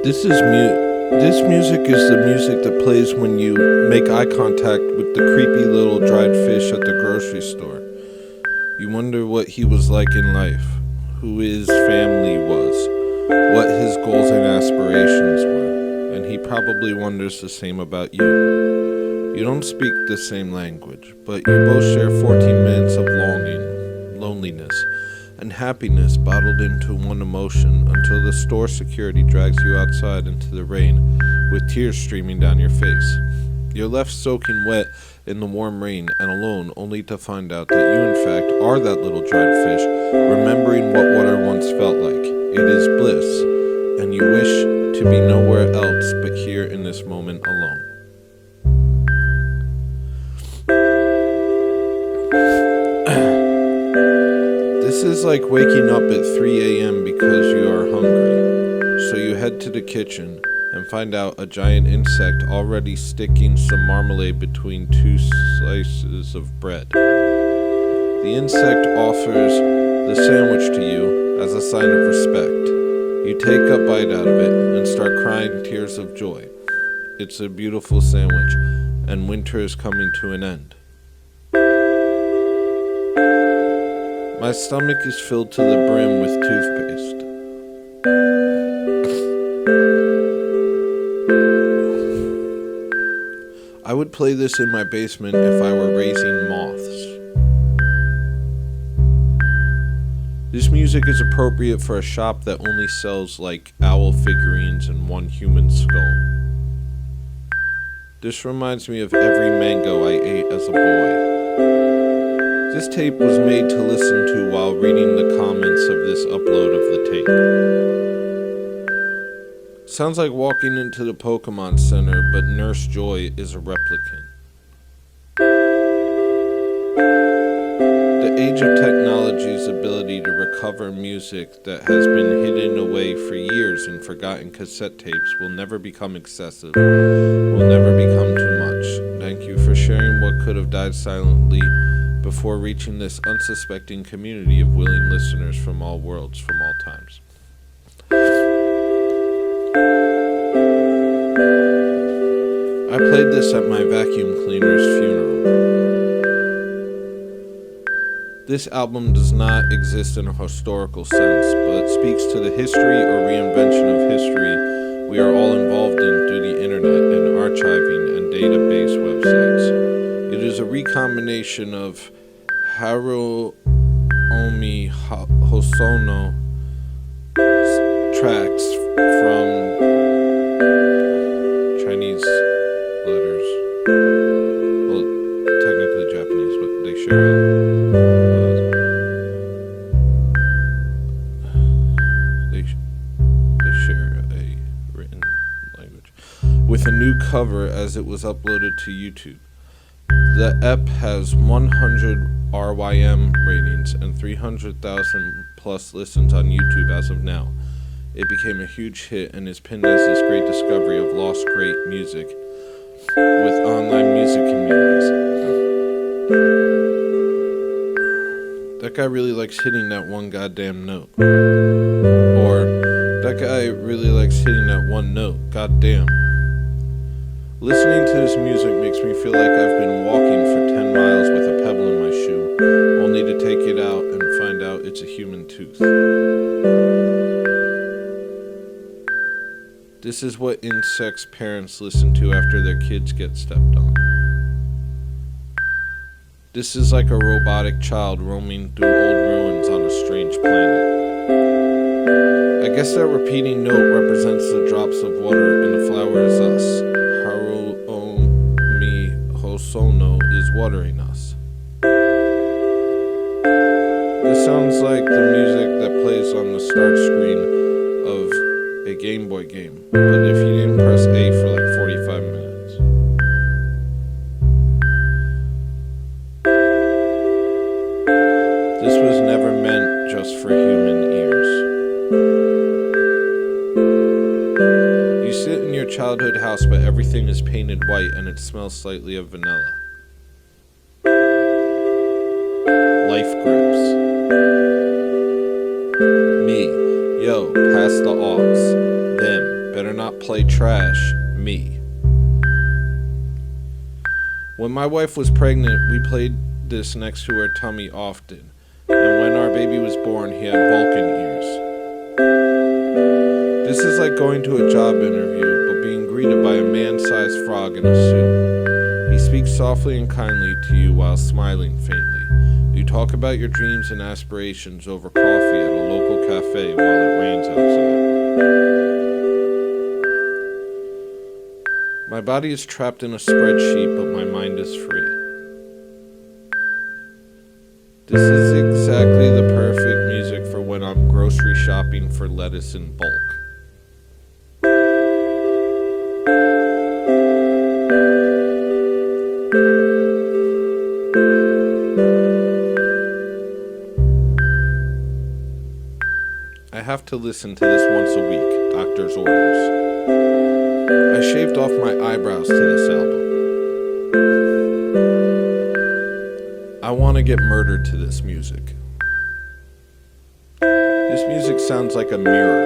This music is the music that plays when you make eye contact with the creepy little dried fish at the grocery store. You wonder what he was like in life, who his family was, what his goals and aspirations were, and he probably wonders the same about you. You don't speak the same language, but you both share 14 minutes of longing, loneliness, and happiness bottled into one emotion until the store security drags you outside into the rain with tears streaming down your face. You're left soaking wet in the warm rain and alone, only to find out that you in fact are that little dried fish, remembering what water once felt like. It is bliss, and you wish to be nowhere else but here in this moment alone. This is like waking up at 3 a.m. because you are hungry. So you head to the kitchen and find out a giant insect already sticking some marmalade between two slices of bread. The insect offers the sandwich to you as a sign of respect. You take a bite out of it and start crying tears of joy. It's a beautiful sandwich, and winter is coming to an end. My stomach is filled to the brim with toothpaste. I would play this in my basement if I were raising moths. This music is appropriate for a shop that only sells like owl figurines and one human skull. This reminds me of every mango I ate as a boy. This tape was made to listen to while reading the comments of this upload of the tape. Sounds like walking into the Pokemon Center, but Nurse Joy is a replicant. The age of technology's ability to recover music that has been hidden away for years in forgotten cassette tapes will never become excessive, will never become too much. Thank you for sharing what could have died silently before reaching this unsuspecting community of willing listeners from all worlds, from all times. I played this at my vacuum cleaner's funeral. This album does not exist in a historical sense, but speaks to the history or reinvention of history we are all involved in through the internet and archiving and database websites. It is a recombination of Haruomi Hosono tracks from Chinese letters, well, technically Japanese, but they share a written language with a new cover as it was uploaded to YouTube. The EP has 100 RYM ratings and 300,000 plus listens on YouTube as of now. It became a huge hit and is pinned as this great discovery of lost great music with online music communities. That guy really likes hitting that one goddamn note. Or, that guy really likes hitting that one note. Goddamn. Listening to this music makes me feel like I've been walking for 10 miles with a pebble in my shoe, only to take it out and find out it's a human tooth. This is what insects' parents listen to after their kids get stepped on. This is like a robotic child roaming through old ruins on a strange planet. I guess that repeating note represents the drops of water and the flower is us. Haruomi Hosono is watering us. This sounds like the music that plays on the start screen of a Game Boy game, but if you didn't press A for like 45 minutes. This was never meant just for human ears. You sit in your childhood house, but everything is painted white and it smells slightly of vanilla. Life grips. Me, yo, pass the aux. Them, Better not play trash, me. When my wife was pregnant, we played this next to her tummy often. And when our baby was born, he had Vulcan ears. This is like going to a job interview, but being greeted by a man-sized frog in a suit. He speaks softly and kindly to you while smiling faintly. You talk about your dreams and aspirations over coffee at a local cafe while it rains outside. My body is trapped in a spreadsheet, but my mind is free. This is exactly the perfect music for when I'm grocery shopping for lettuce in bulk. I have to listen to this once a week, doctor's orders. I shaved off my eyebrows to this album. I want to get murdered to this music. This music sounds like a mirror.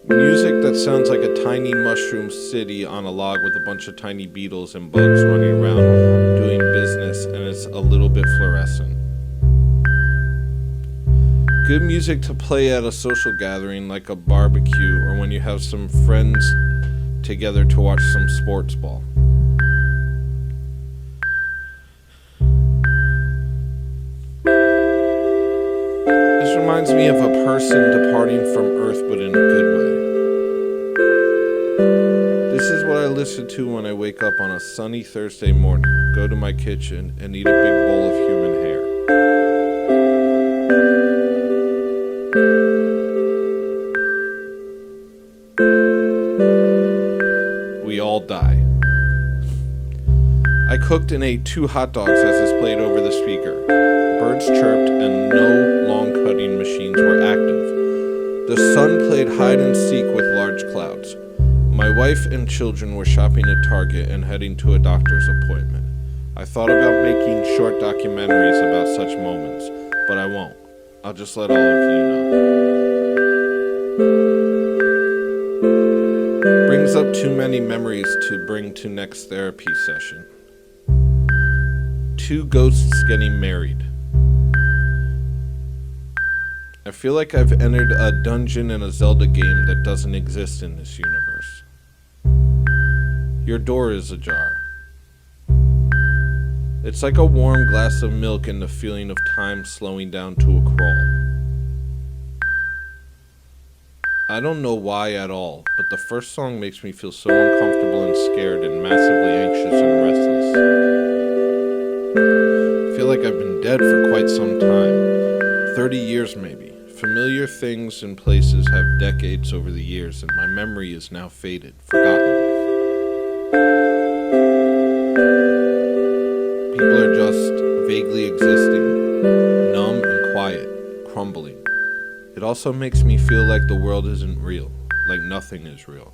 Music that sounds like a tiny mushroom city on a log with a bunch of tiny beetles and bugs running around doing business, and it's a little bit fluorescent. Good music to play at a social gathering like a barbecue or when you have some friends together to watch some sports ball. This reminds me of a person departing from Earth, but in a good way. This is what I listen to when I wake up on a sunny Thursday morning, go to my kitchen, and eat a big bowl of human hair. We all die. I cooked and ate 2 hot dogs as this played over the speaker. Birds chirped and no lawn cutting machines were active. The sun played hide and seek with large clouds. My wife and children were shopping at Target and heading to a doctor's appointment. I thought about making short documentaries about such moments, but I won't. I'll just let all of you know. Brings up too many memories to bring to next therapy session. 2 ghosts getting married. I feel like I've entered a dungeon in a Zelda game that doesn't exist in this universe. Your door is ajar. It's like a warm glass of milk and the feeling of time slowing down to a crawl. I don't know why at all, but the first song makes me feel so uncomfortable and scared and massively anxious and restless. I feel like I've been dead for quite some time, 30 years maybe. Familiar things and places have decades over the years, and my memory is now faded, forgotten. People are just vaguely existing, numb and quiet, crumbling. It also makes me feel like the world isn't real, like nothing is real.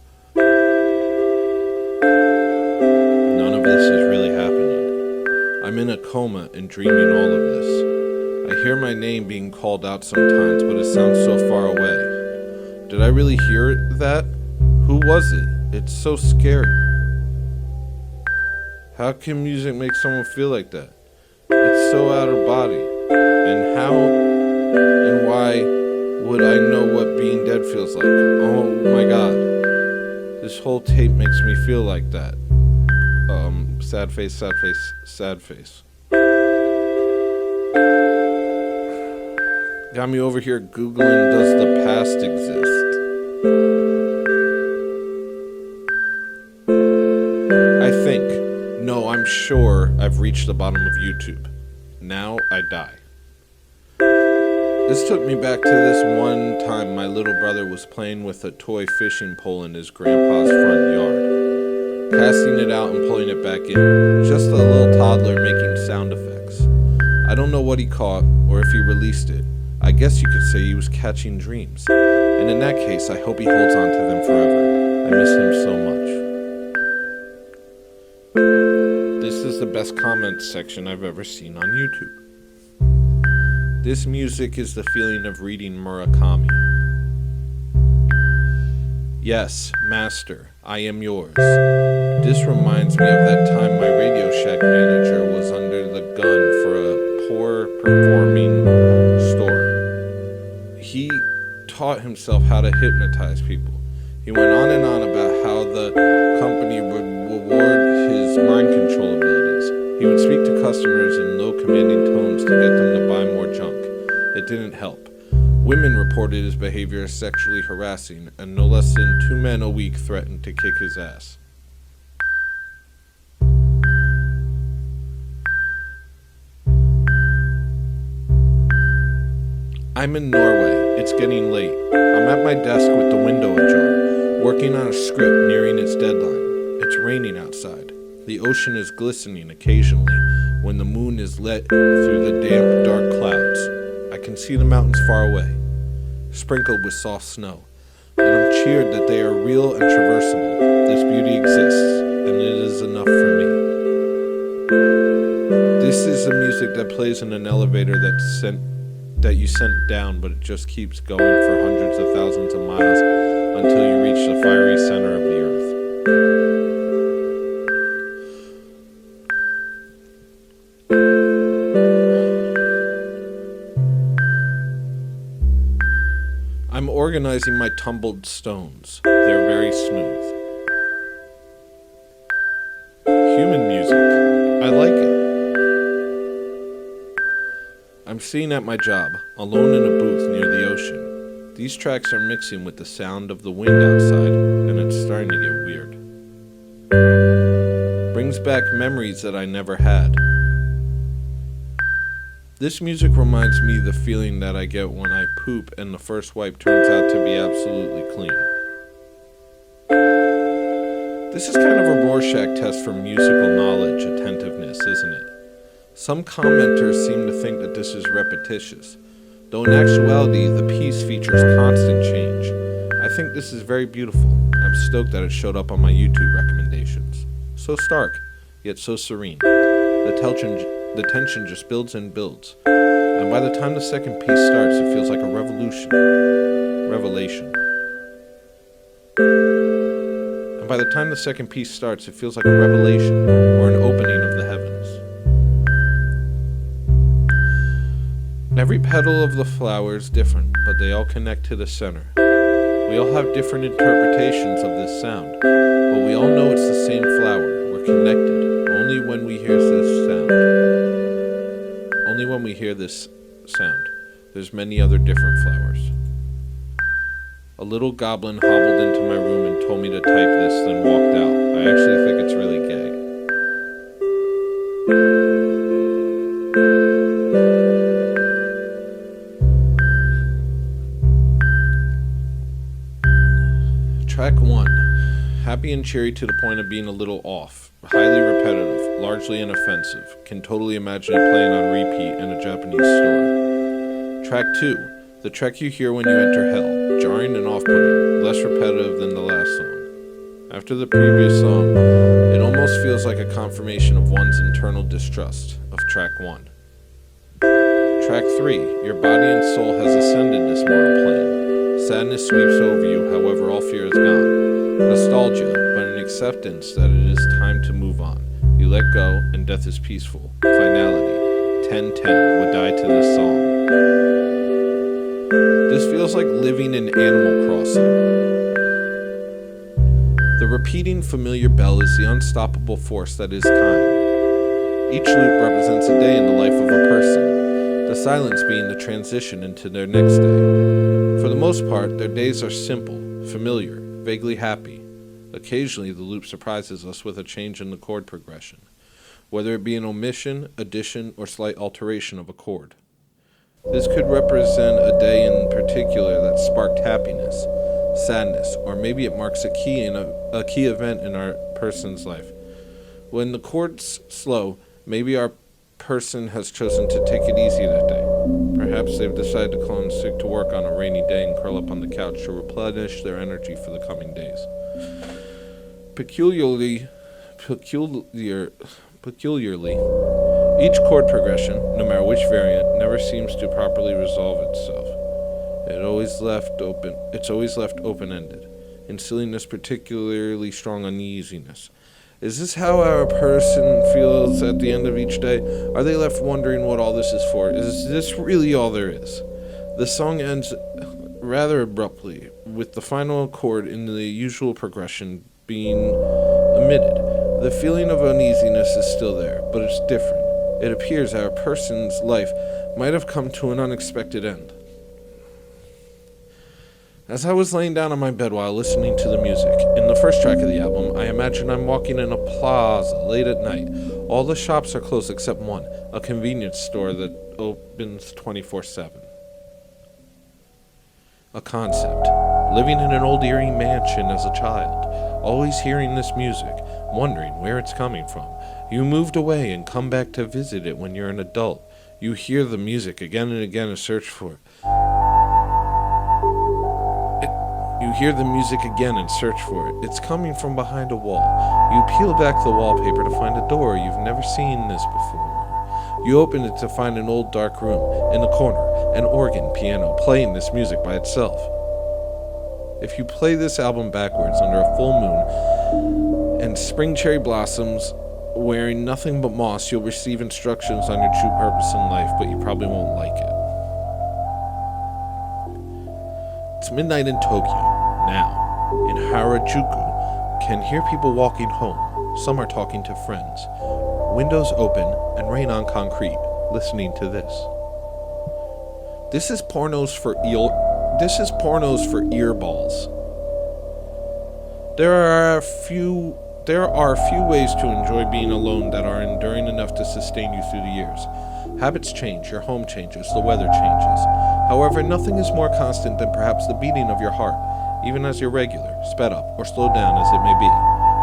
None of this is really happening. I'm in a coma and dreaming all of this. I hear my name being called out sometimes, but it sounds so far away. Did I really hear that? Who was it? It's so scary. How can music make someone feel like that? It's so out of body. And how and why would I know what being dead feels like? Oh my god. This whole tape makes me feel like that. Sad face, sad face, sad face. Got me over here Googling, does the past exist? I think, no, I'm sure I've reached the bottom of YouTube. Now I die. This took me back to this one time my little brother was playing with a toy fishing pole in his grandpa's front yard. Casting it out and pulling it back in. Just a little toddler making sound effects. I don't know what he caught or if he released it. I guess you could say he was catching dreams. And in that case, I hope he holds on to them forever. I miss him so much. This is the best comments section I've ever seen on YouTube. This music is the feeling of reading Murakami. Yes, master, I am yours. This reminds me of that time my Radio Shack manager was under the gun for a poor performing store. He taught himself how to hypnotize people. He went on and on about how the company would reward his mind control abilities. He would speak to customers in low commanding tones to get them to buy more junk. It didn't help. Women reported his behavior as sexually harassing, and no less than 2 men a week threatened to kick his ass. I'm in Norway. It's getting late. I'm at my desk with the window ajar, working on a script nearing its deadline. It's raining outside. The ocean is glistening occasionally when the moon is lit through the damp, dark clouds. I can see the mountains far away, sprinkled with soft snow, and I'm cheered that they are real and traversable. This beauty exists, and it is enough for me. This is the music that plays in an elevator that you sent down, but it just keeps going for hundreds of thousands of miles until you reach the fiery center of the earth. I'm organizing my tumbled stones. They're very smooth. Human music. I like it. I'm sitting at my job, alone in a booth near the ocean. These tracks are mixing with the sound of the wind outside, and it's starting to get weird. Brings back memories that I never had. This music reminds me of the feeling that I get when I poop and the first wipe turns out to be absolutely clean. This is kind of a Rorschach test for musical knowledge attentiveness, isn't it? Some commenters seem to think that this is repetitious, though in actuality the piece features constant change. I think this is very beautiful. I'm stoked that it showed up on my YouTube recommendations. So stark, yet so serene. The tension just builds and builds, and by the time the second piece starts, it feels like a revelation. And by the time the second piece starts, it feels like a revelation, or an opening of the heavens. Every petal of the flower is different, but they all connect to the center. We all have different interpretations of this sound, but we all know it's the same flower. We're connected only when we hear this sound. Only when we hear this sound. There's many other different flowers. A little goblin hobbled into my room and told me to type this, then walked out. I actually think it's really gay. Track 1. Happy and cheery to the point of being a little off. Highly repetitive, largely inoffensive. Can totally imagine it playing on repeat in a Japanese store. Track 2. The trek you hear when you enter hell. Jarring and off-putting. Less repetitive than the last song. After the previous song, it almost feels like a confirmation of one's internal distrust of track 1. Track 3. Your body and soul has ascended this mortal plane. Sadness sweeps over you, however all fear is gone. Nostalgia, but an acceptance that it is time to move on. You let go, and death is peaceful. Finality. 1010 would die to this song. This feels like living in Animal Crossing. The repeating familiar bell is the unstoppable force that is time. Each loop represents a day in the life of a person, the silence being the transition into their next day. For the most part, their days are simple, familiar, vaguely happy. Occasionally, the loop surprises us with a change in the chord progression, whether it be an omission, addition, or slight alteration of a chord. This could represent a day in particular that sparked happiness, sadness, or maybe it marks a key event in our person's life. When the chord's slow, maybe our person has chosen to take it easy that day. Perhaps they've decided to call in sick to work on a rainy day and curl up on the couch to replenish their energy for the coming days. Peculiarly, Each chord progression, no matter which variant, never seems to properly resolve itself. It's always left open-ended, instilling this particularly strong uneasiness. Is this how our person feels at the end of each day? Are they left wondering what all this is for? Is this really all there is? The song ends rather abruptly, with the final chord in the usual progression being omitted. The feeling of uneasiness is still there, but it's different. It appears our person's life might have come to an unexpected end. As I was laying down on my bed while listening to the music, in the first track of the album, I imagine I'm walking in a plaza late at night. All the shops are closed except one, a convenience store that opens 24/7. A concept. Living in an old eerie mansion as a child, always hearing this music, wondering where it's coming from. You moved away and come back to visit it when you're an adult. You hear the music again and again and search for it. You hear the music again and search for it. It's coming from behind a wall. You peel back the wallpaper to find a door. You've never seen this before. You open it to find an old dark room. In the corner, an organ piano playing this music by itself. If you play this album backwards under a full moon and spring cherry blossoms wearing nothing but moss, you'll receive instructions on your true purpose in life, but you probably won't like it. It's midnight in Tokyo. Now, in Harajuku, can hear people walking home. Some are talking to friends. Windows open and rain on concrete, listening to this. This is pornos for earballs. There are few ways to enjoy being alone that are enduring enough to sustain you through the years. Habits change, your home changes, the weather changes. However, nothing is more constant than perhaps the beating of your heart, even as you're regular, sped up, or slowed down as it may be.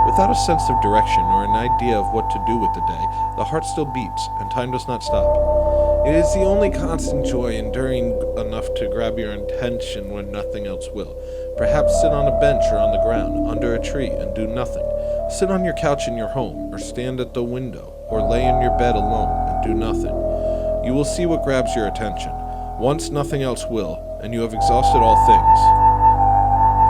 Without a sense of direction or an idea of what to do with the day, the heart still beats, and time does not stop. It is the only constant joy enduring enough to grab your attention when nothing else will. Perhaps sit on a bench or on the ground, under a tree, and do nothing. Sit on your couch in your home, or stand at the window, or lay in your bed alone and do nothing. You will see what grabs your attention. Once nothing else will, and you have exhausted all things.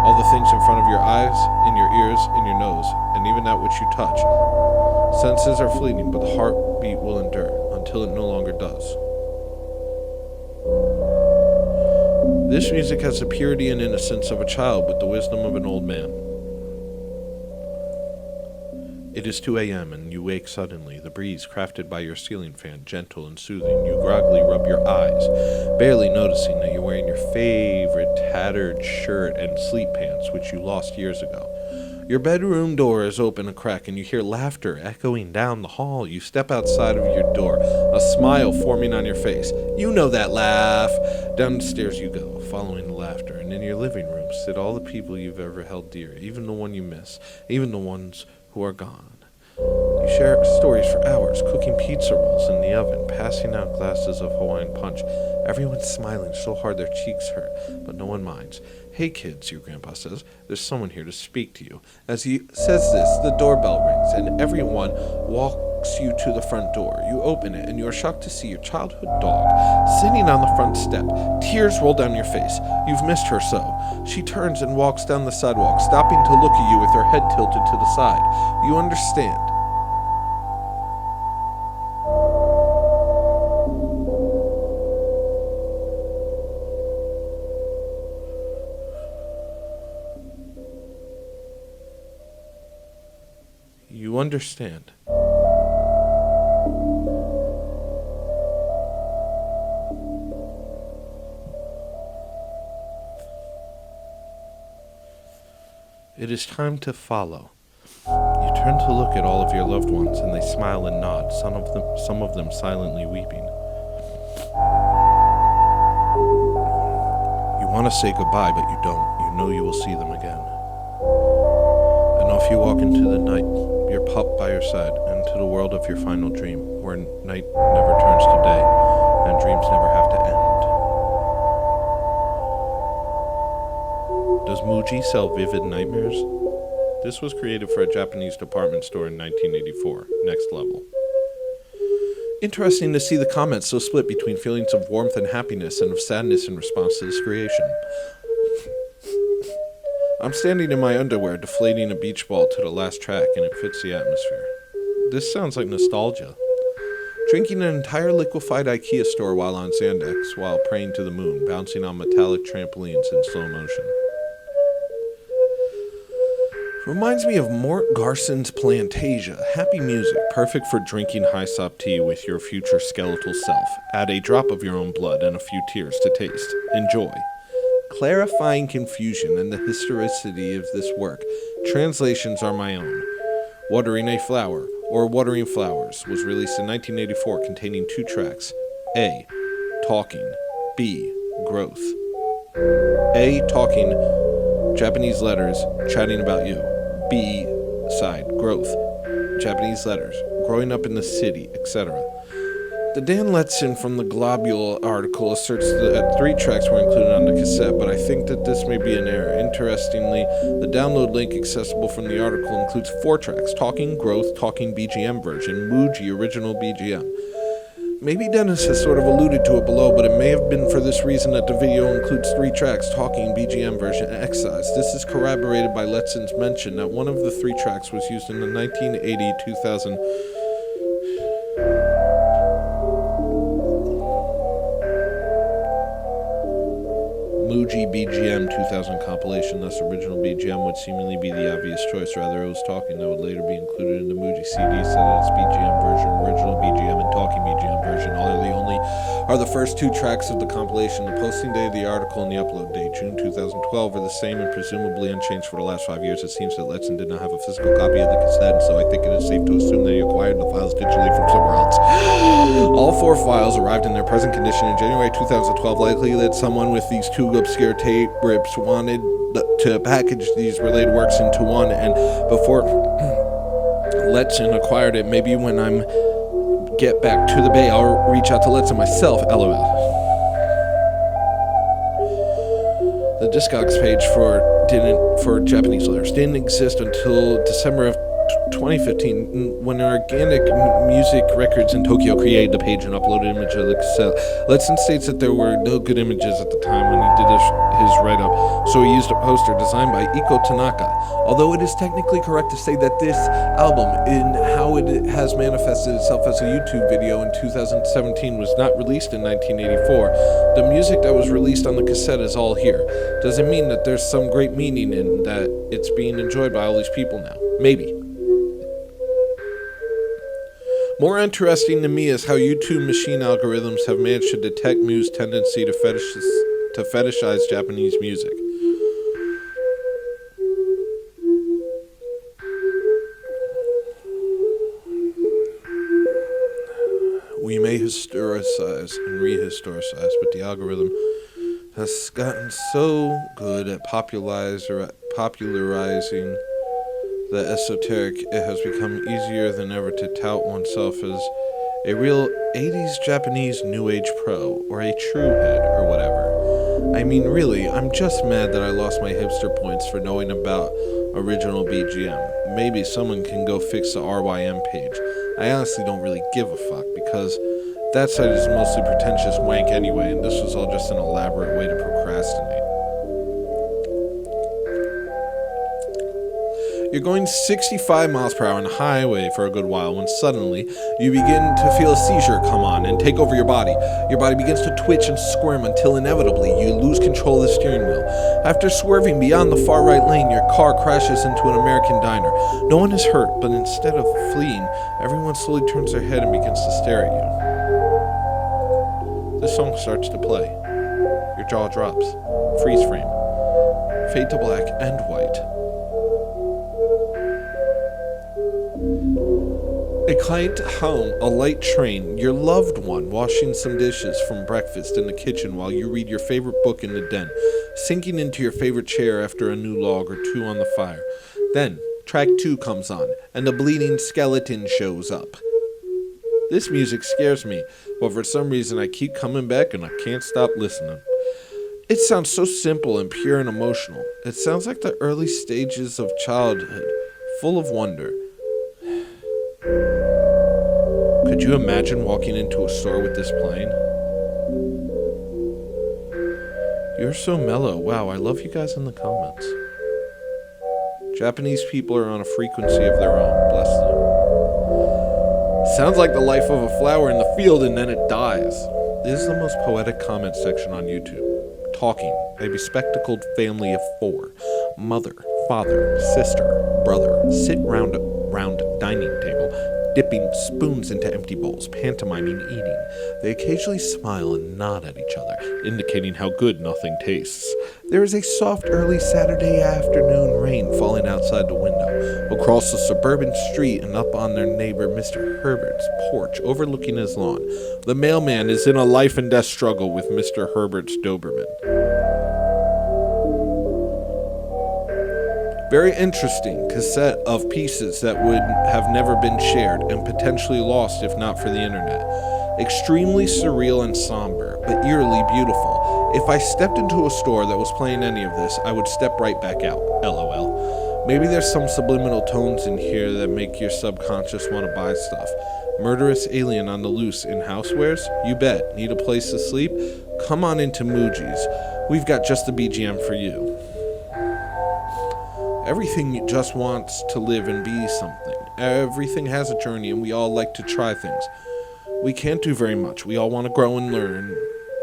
All the things in front of your eyes, in your ears, in your nose, and even that which you touch. Senses are fleeting, but the heartbeat will endure until it no longer does. This music has the purity and innocence of a child with the wisdom of an old man. It is 2 a.m. and you wake suddenly, the breeze crafted by your ceiling fan gentle and soothing. You groggily rub your eyes, barely noticing that you're wearing your favorite tattered shirt and sleep pants, which you lost years ago. Your bedroom door is open a crack and you hear laughter echoing down the hall. You step outside of your door, a smile forming on your face. You know that laugh. Down the stairs you go, following the laughter, and in your living room sit all the people you've ever held dear, even the one you miss, even the ones who are gone. You share stories for hours, cooking pizza rolls in the oven, passing out glasses of Hawaiian punch. Everyone's smiling so hard their cheeks hurt, but no one minds. Hey kids, your grandpa says, there's someone here to speak to you. As he says this, the doorbell rings, and everyone walks you to the front door. You open it, and you are shocked to see your childhood dog sitting on the front step. Tears roll down your face. You've missed her so. She turns and walks down the sidewalk, stopping to look at you with her head tilted to the side. You understand. You understand. It is time to follow. You turn to look at all of your loved ones, and they smile and nod, some of them silently weeping. You want to say goodbye, but you don't. You know you will see them again. And off you walk into the night, your pup by your side, into the world of your final dream, where night never turns to day, and dreams never have to end. Does Muji sell vivid nightmares? This was created for a Japanese department store in 1984, Next Level. Interesting to see the comments so split between feelings of warmth and happiness and of sadness in response to this creation. I'm standing in my underwear deflating a beach ball to the last track, and it fits the atmosphere. This sounds like nostalgia. Drinking an entire liquefied IKEA store while on Xanax, while praying to the moon, bouncing on metallic trampolines in slow motion. Reminds me of Mort Garson's Plantasia. Happy music, perfect for drinking high-sop tea with your future skeletal self. Add a drop of your own blood and a few tears to taste. Enjoy. Clarifying confusion and the historicity of this work. Translations are my own. Watering a Flower, or Watering Flowers, was released in 1984 containing 2 tracks. A. Talking. B. Growth. A. Talking. Japanese letters. Chatting about you. B. Side. Growth. Japanese letters. Growing up in the city, etc. The Dan Letson from the Globule article asserts that 3 tracks were included on the cassette, but I think that this may be an error. Interestingly, the download link accessible from the article includes 4 tracks: Talking, Growth, Talking BGM version, Muji original BGM. Maybe Dennis has sort of alluded to it below, but it may have been for this reason that the video includes 3 tracks, Talking BGM version, and Excise. This is corroborated by Letson's mention that one of the 3 tracks was used in the 1980-2000 Muji BGM 2000 compilation. Thus, original BGM would seemingly be the obvious choice. Rather, it was Talking that would later be included in the Muji CD, so that its BGM version, original BGM, and Talking BGM version are the first 2 tracks of the compilation. The posting date of the article and the upload date, June 2012, are the same and presumably unchanged for the last 5 years. It seems that Letson did not have a physical copy of the cassette, and so I think it is safe to assume that he acquired the files digitally from somewhere else. All 4 files arrived in their present condition in January 2012. Likely that someone with these 2 obscure tape rips wanted to package these related works into one, and before Letson acquired it, maybe when I'm get back to the Bay, I'll reach out to Letson myself, LOL. The Discogs page for Japanese letters didn't exist until December of 2015, when Organic Music Records in Tokyo created the page and uploaded image of the cassette. Letson states that there were no good images at the time when he did his write-up, so he used a poster designed by Iko Tanaka. Although it is technically correct to say that this album, in how it has manifested itself as a YouTube video in 2017, was not released in 1984, the music that was released on the cassette is all here. Does it mean that there's some great meaning in that it's being enjoyed by all these people now? Maybe. More interesting to me is how YouTube machine algorithms have managed to detect Mu's tendency to fetishize Japanese music. We may historicize and rehistoricize, but the algorithm has gotten so good at popularizing the esoteric, it has become easier than ever to tout oneself as a real 80s Japanese New Age pro, or a true head, or whatever. I mean, really, I'm just mad that I lost my hipster points for knowing about original BGM. Maybe someone can go fix the RYM page. I honestly don't really give a fuck, because that site is mostly pretentious wank anyway, and this was all just an elaborate way to procrastinate. You're going 65 miles per hour on the highway for a good while when suddenly you begin to feel a seizure come on and take over your body. Your body begins to twitch and squirm until inevitably you lose control of the steering wheel. After swerving beyond the far right lane, your car crashes into an American diner. No one is hurt, but instead of fleeing, everyone slowly turns their head and begins to stare at you. This song starts to play. Your jaw drops. Freeze frame. Fade to black and white. A quiet home, a light train, your loved one washing some dishes from breakfast in the kitchen while you read your favorite book in the den, sinking into your favorite chair after a new log or 2 on the fire. Then, track 2 comes on, and the bleeding skeleton shows up. This music scares me, but for some reason I keep coming back and I can't stop listening. It sounds so simple and pure and emotional. It sounds like the early stages of childhood, full of wonder. Could Could you imagine walking into a store with this playing? You're so mellow. Wow, I love you guys in the comments. Japanese people are on a frequency of their own. Bless them. Sounds like the life of a flower in the field and then it dies. This is the most poetic comment section on YouTube. Talking. A bespectacled family of 4. Mother, father, sister, brother sit round dining table, dipping spoons into empty bowls, pantomiming eating. They occasionally smile and nod at each other, indicating how good nothing tastes. There is a soft early Saturday afternoon rain falling outside the window, across the suburban street and up on their neighbor Mr. Herbert's porch overlooking his lawn. The mailman is in a life and death struggle with Mr. Herbert's Doberman. Very interesting cassette of pieces that would have never been shared and potentially lost if not for the internet. Extremely surreal and somber, but eerily beautiful. If I stepped into a store that was playing any of this, I would step right back out. LOL. Maybe there's some subliminal tones in here that make your subconscious want to buy stuff. Murderous alien on the loose in housewares? You bet. Need a place to sleep? Come on into Muji's. We've got just the BGM for you. Everything just wants to live and be something. Everything has a journey and we all like to try things. We can't do very much. We all want to grow and learn,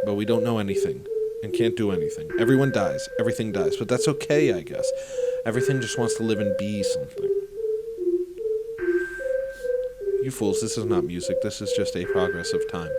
but we don't know anything and can't do anything. Everyone dies. Everything dies. But that's okay, I guess. Everything just wants to live and be something. You fools, this is not music. This is just a progress of time.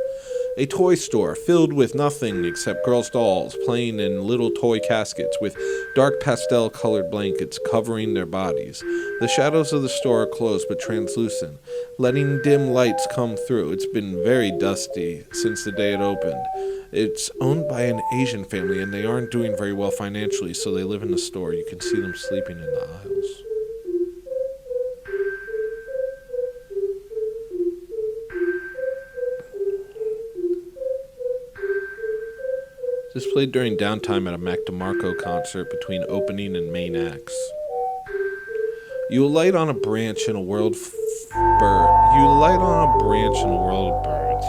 A toy store filled with nothing except girls' dolls playing in little toy caskets with dark pastel-colored blankets covering their bodies. The shadows of the store are closed but translucent, letting dim lights come through. It's been very dusty since the day it opened. It's owned by an Asian family and they aren't doing very well financially, so they live in the store. You can see them sleeping in the aisles. This played during downtime at a Mac DeMarco concert between opening and main acts. You alight on a branch in a world of birds.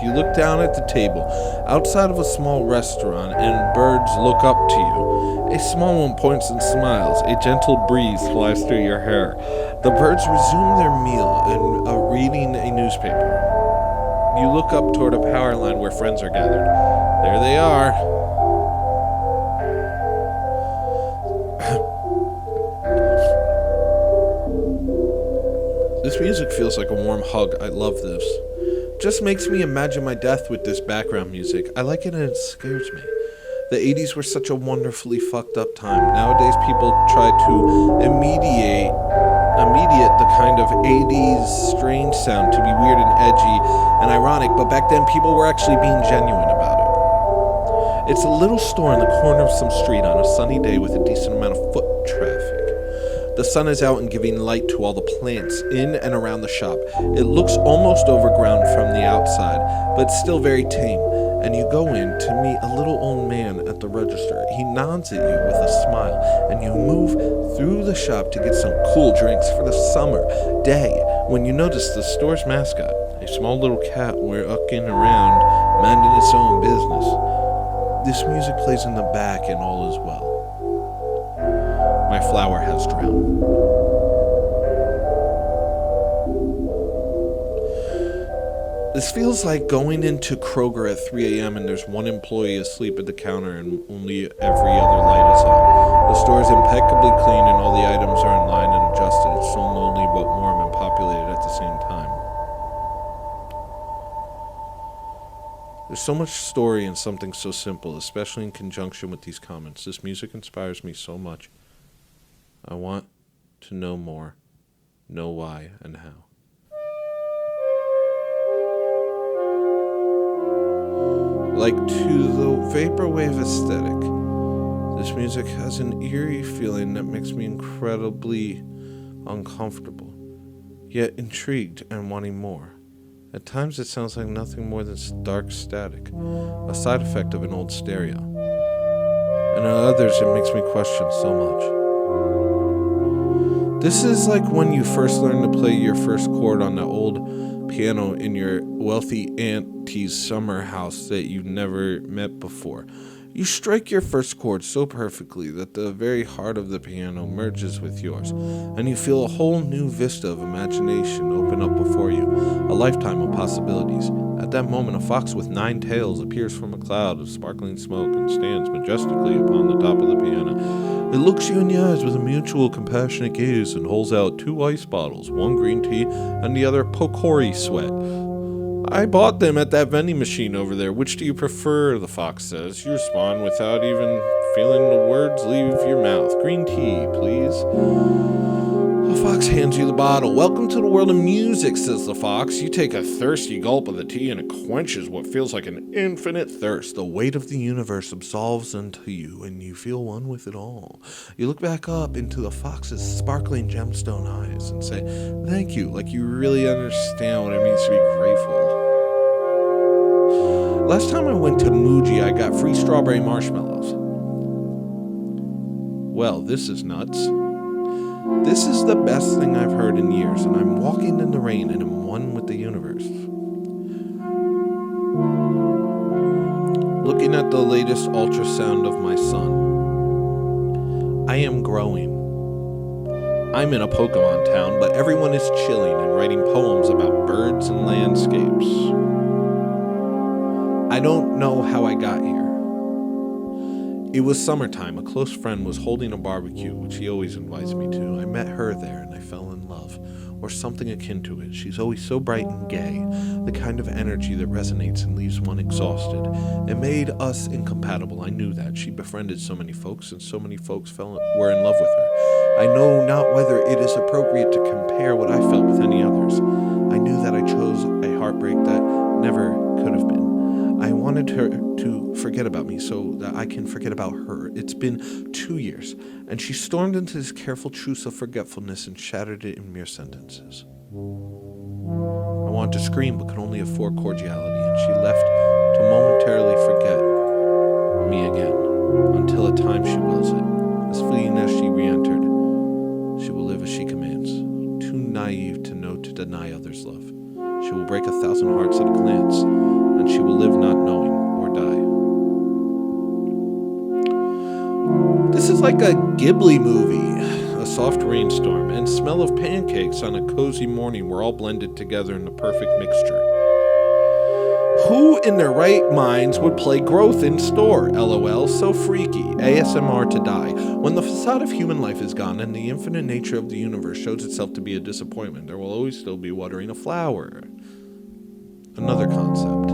You look down at the table, outside of a small restaurant, and birds look up to you. A small one points and smiles. A gentle breeze flies through your hair. The birds resume their meal and reading a newspaper. You look up toward a power line where friends are gathered. There they are. This music feels like a warm hug. I love this. Just makes me imagine my death with this background music. I like it and it scares me. The 80s were such a wonderfully fucked up time. Nowadays people try to immediate the kind of 80s strange sound to be weird and edgy and ironic, but back then people were actually being genuine about it. It's a little store in the corner of some street on a sunny day with a decent amount of foot traffic. The sun is out and giving light to all the plants in and around the shop. It looks almost overgrown from the outside, but still very tame. And you go in to meet a little old man at the register. He nods at you with a smile, and you move through the shop to get some cool drinks for the summer day when you notice the store's mascot, a small little cat walking around, minding its own business. This music plays in the back and all is well. My flower has drowned. This feels like going into Kroger at 3 a.m. and there's one employee asleep at the counter and only every other light is on. The store is impeccably clean and all the items are in line and adjusted. It's so lonely but warm and populated at the same time. There's so much story in something so simple, especially in conjunction with these comments. This music inspires me so much. I want to know more, know why and how. Like to the vaporwave aesthetic, this music has an eerie feeling that makes me incredibly uncomfortable, yet intrigued and wanting more. At times it sounds like nothing more than dark static, a side effect of an old stereo. And at others it makes me question so much. This is like when you first learn to play your first chord on the old piano in your wealthy auntie's summer house that you've never met before. You strike your first chord so perfectly that the very heart of the piano merges with yours, and you feel a whole new vista of imagination open up before you, a lifetime of possibilities. At that moment, a fox with 9 tails appears from a cloud of sparkling smoke and stands majestically upon the top of the piano. It looks you in the eyes with a mutual, compassionate gaze and holds out 2 ice bottles, one green tea and the other Pocori Sweat. I bought them at that vending machine over there. Which do you prefer? The fox says. You respond without even feeling the words leave your mouth. Green tea, please. The fox hands you the bottle. Welcome to the world of music, says the fox. You take a thirsty gulp of the tea and it quenches what feels like an infinite thirst. The weight of the universe absolves unto you and you feel one with it all. You look back up into the fox's sparkling gemstone eyes and say, thank you, like you really understand what it means to be grateful. Last time I went to Muji, I got free strawberry marshmallows. Well, this is nuts. This is the best thing I've heard in years, and I'm walking in the rain and I'm one with the universe. Looking at the latest ultrasound of my son. I am growing. I'm in a Pokemon town, but everyone is chilling and writing poems about birds and landscapes. I don't know how I got here. It was summertime. A close friend was holding a barbecue, which he always invites me to. I met her there and I fell in love, or something akin to it. She's always so bright and gay, the kind of energy that resonates and leaves one exhausted. It made us incompatible. I knew that. She befriended so many folks, and so many folks were in love with her. I know not whether it is appropriate to compare what I felt with any others. I knew that I chose a heartbreak that never could have been. I wanted her to forget about me so that I can forget about her. It's been 2 years, and she stormed into this careful truce of forgetfulness and shattered it in mere sentences. I wanted to scream, but could only afford cordiality, and she left to momentarily forget me again, until at times she wills it. As fleeting as she re-entered, she will live as she commands, too naive to know to deny others' love. She will break 1,000 hearts at a glance, and she will live not knowing or die. This is like a Ghibli movie. A soft rainstorm and smell of pancakes on a cozy morning were all blended together in the perfect mixture. Who in their right minds would play growth in store? LOL, so freaky. ASMR to die. When the facade of human life is gone and the infinite nature of the universe shows itself to be a disappointment, there will always still be watering a flower. Another concept.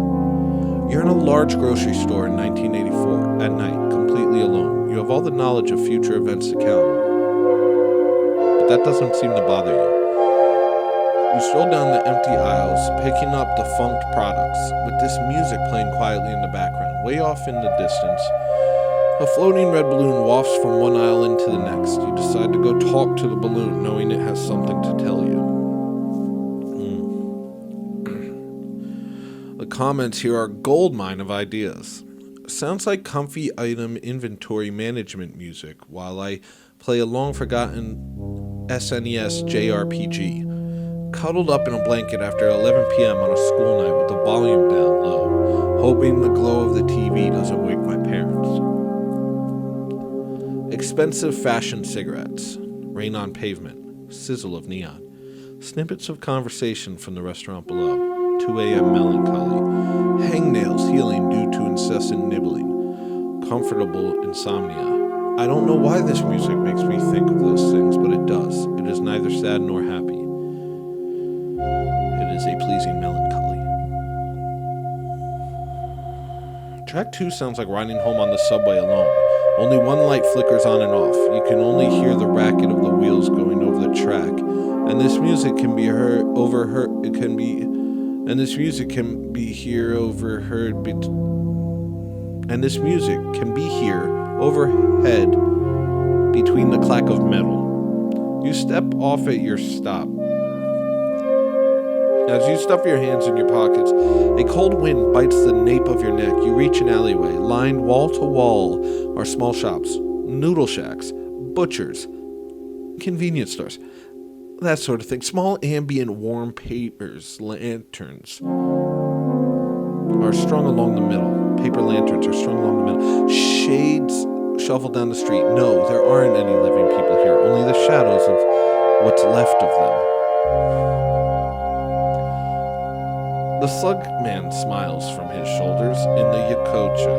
You're in a large grocery store in 1984, at night, completely alone. You have all the knowledge of future events to count, but that doesn't seem to bother you. You stroll down the empty aisles, picking up defunct products, with this music playing quietly in the background. Way off in the distance, a floating red balloon wafts from one aisle into the next. You decide to go talk to the balloon, knowing it has something to tell you. The comments here are a goldmine of ideas. Sounds like comfy item inventory management music while I play a long-forgotten SNES JRPG. Cuddled up in a blanket after 11 p.m. on a school night with the volume down low, hoping the glow of the TV doesn't wake my parents. Expensive fashion cigarettes, rain on pavement, sizzle of neon, snippets of conversation from the restaurant below. 2 a.m. melancholy, hangnails healing due to incessant nibbling, comfortable insomnia. I don't know why this music makes me think of those things, but it does. It is neither sad nor happy. It is a pleasing melancholy. Track 2 sounds like riding home on the subway alone. Only one light flickers on and off. You can only hear the racket of the wheels going over the track, and this music can be heard overheard. And this music can be here overhead between the clack of metal. You step off at your stop. As you stuff your hands in your pockets, a cold wind bites the nape of your neck. You reach an alleyway. Lined wall to wall are small shops, noodle shacks, butchers, convenience stores. That sort of thing. Small ambient warm papers, lanterns, are strung along the middle. Paper lanterns are strung along the middle. Shades shuffle down the street. No, there aren't any living people here, only the shadows of what's left of them. The slug man smiles from his shoulders in the Yakocha.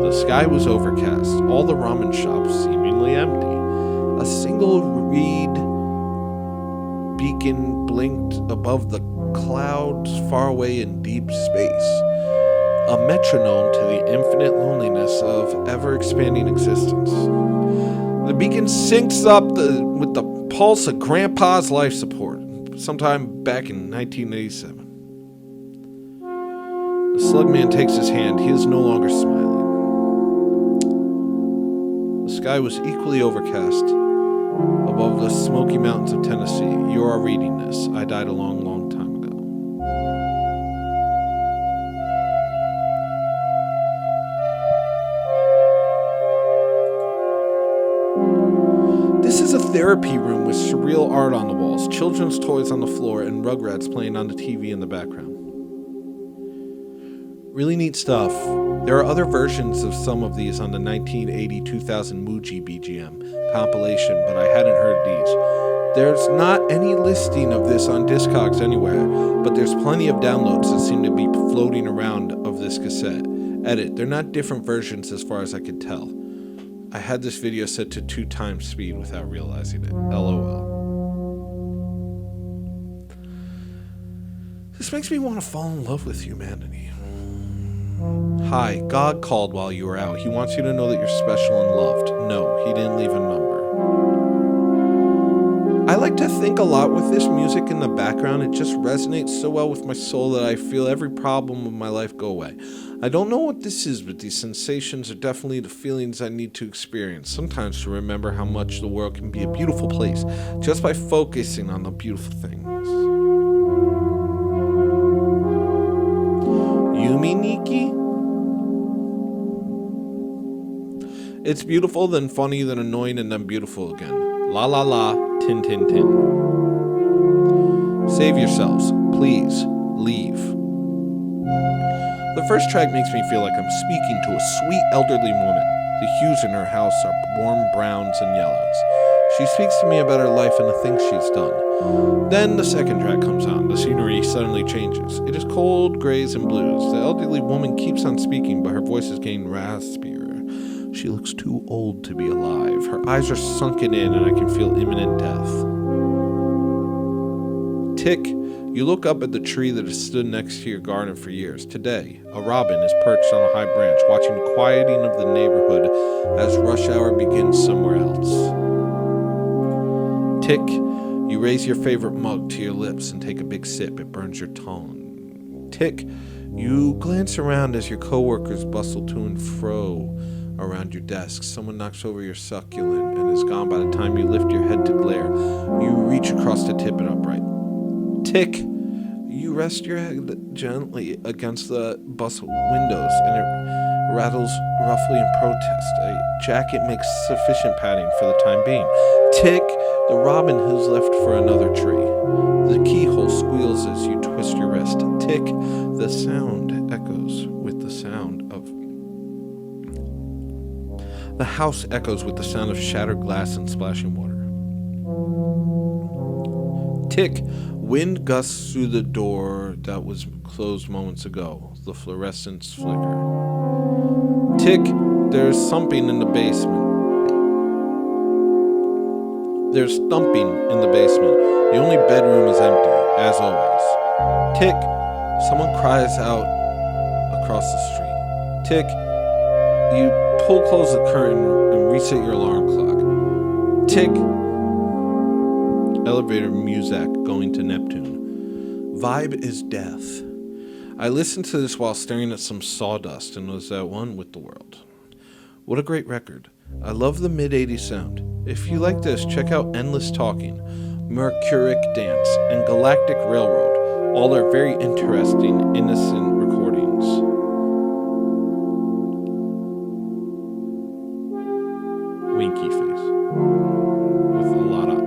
The sky was overcast, all the ramen shops seemingly empty. A single reed beacon blinked above the clouds far away in deep space, a metronome to the infinite loneliness of ever-expanding existence. The beacon syncs up with the pulse of Grandpa's life support, sometime back in 1987. The slugman takes his hand. He is no longer smiling. The sky was equally overcast above the Smoky Mountains of Tennessee. You are reading this. I died a long, long time ago. This is a therapy room with surreal art on the walls, children's toys on the floor, and Rugrats playing on the TV in the background. Really neat stuff. There are other versions of some of these on the 1980-2000 Muji BGM compilation, but I hadn't heard these. There's not any listing of this on Discogs anywhere, but there's plenty of downloads that seem to be floating around of this cassette. Edit, they're not different versions as far as I could tell. I had this video set to 2 times speed without realizing it. LOL. This makes me want to fall in love with humanity. Hi, God called while you were out. He wants you to know that you're special and loved. No, he didn't leave a number. I like to think a lot with this music in the background. It just resonates so well with my soul that I feel every problem of my life go away. I don't know what this is, but these sensations are definitely the feelings I need to experience. Sometimes to remember how much the world can be a beautiful place just by focusing on the beautiful things. Yumi Nikki? It's beautiful, then funny, then annoying, and then beautiful again. La la la, tin tin tin. Save yourselves. Please, leave. The first track makes me feel like I'm speaking to a sweet elderly woman. The hues in her house are warm browns and yellows. She speaks to me about her life and the things she's done. Then the second track comes on. The scenery suddenly changes. It is cold grays and blues. The elderly woman keeps on speaking, but her voice is getting raspier. She looks too old to be alive. Her eyes are sunken in and I can feel imminent death. Tick, you look up at the tree that has stood next to your garden for years. Today, a robin is perched on a high branch, watching the quieting of the neighborhood as rush hour begins somewhere else. Tick, you raise your favorite mug to your lips and take a big sip. It burns your tongue. Tick, you glance around as your coworkers bustle to and fro around your desk. Someone knocks over your succulent and is gone by the time you lift your head to glare. You reach across to tip it upright. Tick, you rest your head gently against the bustle windows and it rattles roughly in protest. A jacket makes sufficient padding for the time being. Tick, the robin has left for another tree. The keyhole squeals as you twist your wrist. Tick, the sound echoes with the sound of... The house echoes with the sound of shattered glass and splashing water. Tick, wind gusts through the door that was closed moments ago. The fluorescents flicker. Tick, there's thumping in the basement. There's thumping in the basement. The only bedroom is empty, as always. Tick, someone cries out across the street. Tick, you close the curtain and reset your alarm clock. Tick, elevator music going to Neptune. Vibe is death. I listened to this while staring at some sawdust and was at one with the world. What a great record. I love the mid-80s sound. If you like this, check out Endless Talking, Mercuric Dance, and Galactic Railroad. All are very interesting, innocent recordings. Winky face with a lot of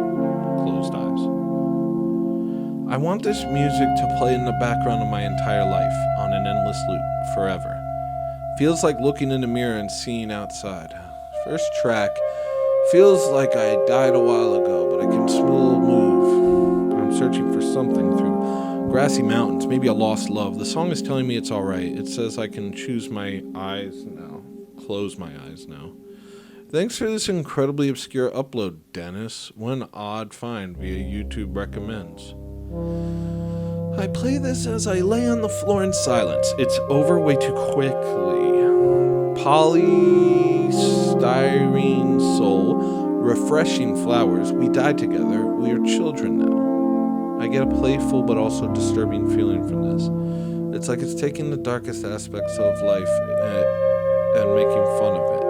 closed eyes. I want this music to play in the background of my entire life, on an endless loop, forever. Feels like looking in the mirror and seeing outside. First track feels like I died a while ago, but I can still move. I'm searching for something through grassy mountains, maybe a lost love. The song is telling me it's alright. It says I can choose my eyes now, close my eyes now. Thanks for this incredibly obscure upload, Dennis. What an odd find via YouTube recommends. I play this as I lay on the floor in silence. It's over way too quickly. Polystyrene soul, refreshing flowers. We died together. We are children now. I get a playful but also disturbing feeling from this. It's like it's taking the darkest aspects of life and making fun of it.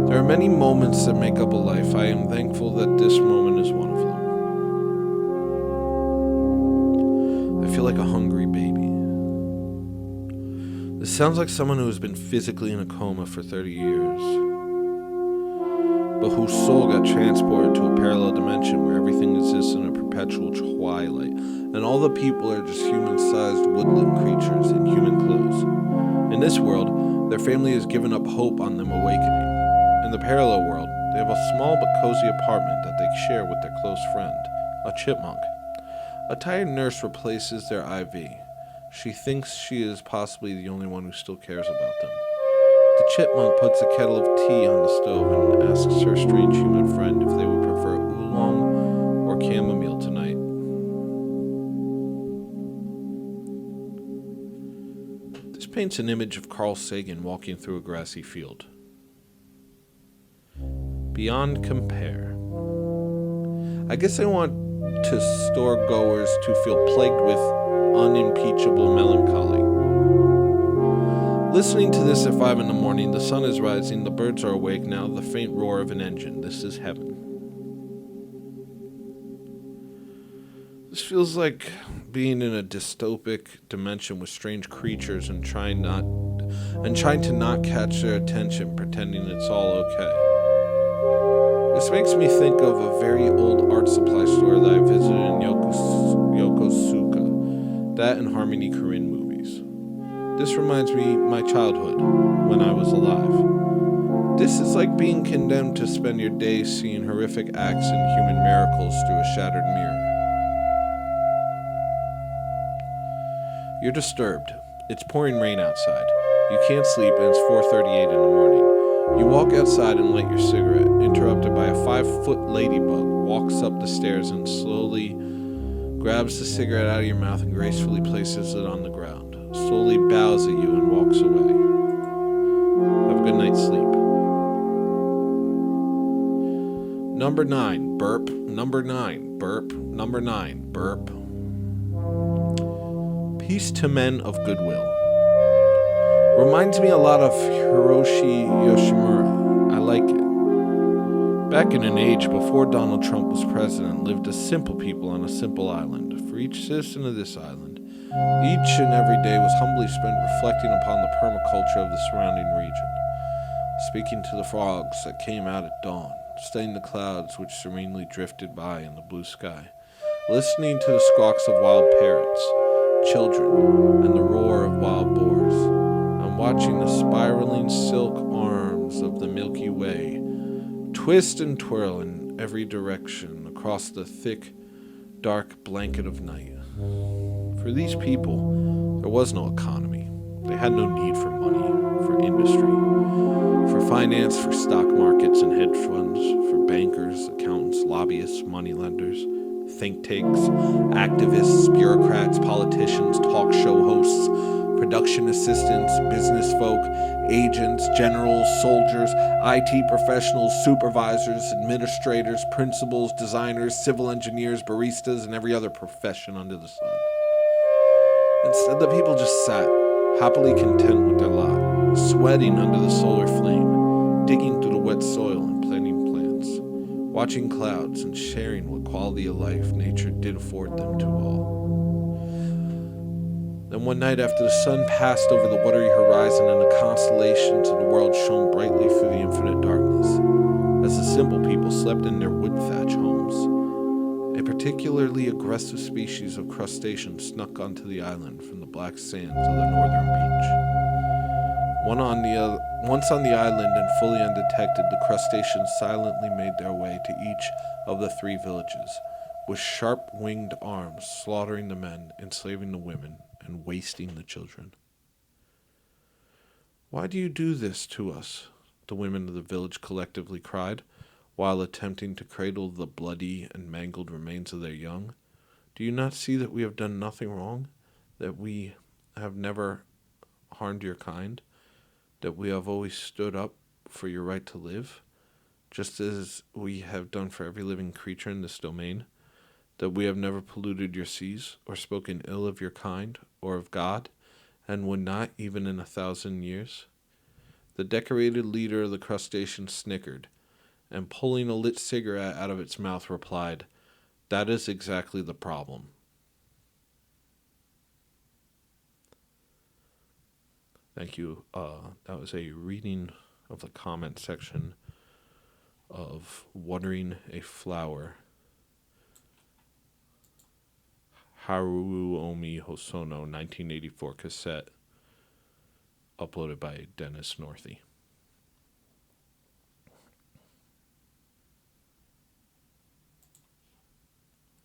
There are many moments that make up a life. I am thankful that this moment is one of them. I feel like a hungry baby. This sounds like someone who has been physically in a coma for 30 years, but whose soul got transported to a parallel dimension where everything exists in a perpetual twilight, and all the people are just human-sized woodland creatures in human clothes. In this world, their family has given up hope on them awakening. In the parallel world, they have a small but cozy apartment that they share with their close friend, a chipmunk. A tired nurse replaces their IV. She thinks she is possibly the only one who still cares about them. The chipmunk puts a kettle of tea on the stove and asks her strange human friend if they would prefer oolong or chamomile tonight. This paints an image of Carl Sagan walking through a grassy field. Beyond compare. I guess I want to store goers to feel plagued with unimpeachable melancholy. Listening to this at 5 a.m, the sun is rising, the birds are awake now, the faint roar of an engine. This is heaven. This feels like being in a dystopic dimension with strange creatures and trying to not catch their attention, pretending it's all okay. This makes me think of a very old art supply store that I visited in Yokosuka, that and Harmony Korine movies. This reminds me of my childhood, when I was alive. This is like being condemned to spend your days seeing horrific acts and human miracles through a shattered mirror. You're disturbed. It's pouring rain outside. You can't sleep and it's 4:38 in the morning. You walk outside and light your cigarette, interrupted by a 5-foot ladybug walks up the stairs and slowly grabs the cigarette out of your mouth and gracefully places it on the ground, slowly bows at you and walks away. Have a good night's sleep. Number 9, burp. Number 9, burp. Number 9, burp. Peace to men of goodwill. Reminds me a lot of Hiroshi Yoshimura. I like it. Back in an age before Donald Trump was president, lived a simple people on a simple island. For each citizen of this island, each and every day was humbly spent reflecting upon the permaculture of the surrounding region, speaking to the frogs that came out at dawn, studying the clouds which serenely drifted by in the blue sky, listening to the squawks of wild parrots, children, and the roar of wild boars. I'm watching the spiraling silk arms of the Milky Way twist and twirl in every direction across the thick, dark blanket of night. For these people, there was no economy. They had no need for money, for industry, for finance, for stock markets and hedge funds, for bankers, accountants, lobbyists, moneylenders, think tanks, activists, bureaucrats, politicians, talk show hosts, production assistants, business folk, agents, generals, soldiers, IT professionals, supervisors, administrators, principals, designers, civil engineers, baristas, and every other profession under the sun. Instead, the people just sat, happily content with their lot, sweating under the solar flame, digging through the wet soil and planting plants, watching clouds and sharing what quality of life nature did afford them to all. Then one night after the sun passed over the watery horizon and the constellations of the world shone brightly through the infinite darkness, as the simple people slept in their wood thatch homes, A particularly aggressive species of crustacean snuck onto the island from the black sands of the northern beach. Once on the island and fully undetected, the crustaceans silently made their way to each of the three villages, with sharp winged arms, slaughtering the men, enslaving the women, and wasting the children. "Why do you do this to us?" the women of the village collectively cried, while attempting to cradle the bloody and mangled remains of their young. "Do you not see that we have done nothing wrong? That we have never harmed your kind? That we have always stood up for your right to live, just as we have done for every living creature in this domain? That we have never polluted your seas, or spoken ill of your kind, or of God, and would not even in 1,000 years?" The decorated leader of the crustaceans snickered, and pulling a lit cigarette out of its mouth replied, "That is exactly the problem." Thank you. That was a reading of the comment section of Watering a Flower, Haruomi Hosono, 1984 cassette, uploaded by Dennis Northey.